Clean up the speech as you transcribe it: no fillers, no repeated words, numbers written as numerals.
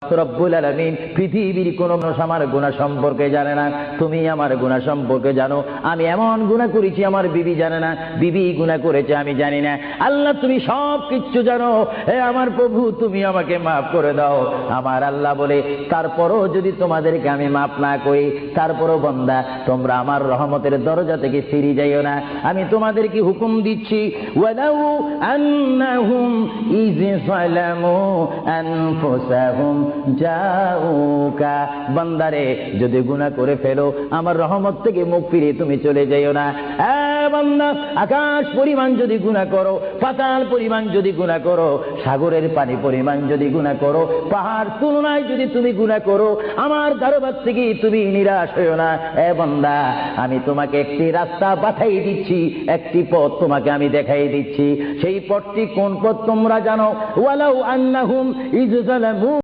রব্বুল আলামিন পৃথিবীর কোন মানুষ আমার গুনাহ সম্পর্কে জানে না, তুমি আমার গুনাহ সম্পর্কে জানো। আমি এমন গুনাহ করেছি আমার বিবি জানে না, বিবি গুনাহ করেছে আমি জানি না। আল্লাহ তুমি সব কিছু জানো, হে আমার প্রভু তুমি আমাকে মাফ করে দাও। আমার আল্লাহ বলে তারপরও যদি তোমাদেরকে আমি মাফ না করি, তারপরও বান্দা তোমরা আমার রহমতের দরজা থেকে ফিরে যাইও না। আমি তোমাদেরকে হুকুম দিচ্ছি, ওয়ালাউ আন্নাহুম ইয যালামু আনফুসাহুম যাউকা, বান্দারে যদি গুনাহ করে ফেলো আমার রহমত থেকে মুখ ফিরিয়ে তুমি চলে যাইও না। বান্দা আকাশ পরিমাণ যদি গুনাহ করো, পাতাল পরিমাণ যদি গুনাহ করো, সাগরের পানি পরিমাণ যদি গুনাহ করো, পাহাড় তুলনায় যদি তুমি গুনাহ করো, আমার দরবার থেকে তুমি নিরাশ হইও না। বান্দা আমি তোমাকে একটি রাস্তা পাঠাই দিচ্ছি, একটি পথ তোমাকে আমি দেখাই দিচ্ছি। সেই পথটি কোন পথ তোমরা জানো? ওয়ালাউ আন্নাহুম ইয যালামু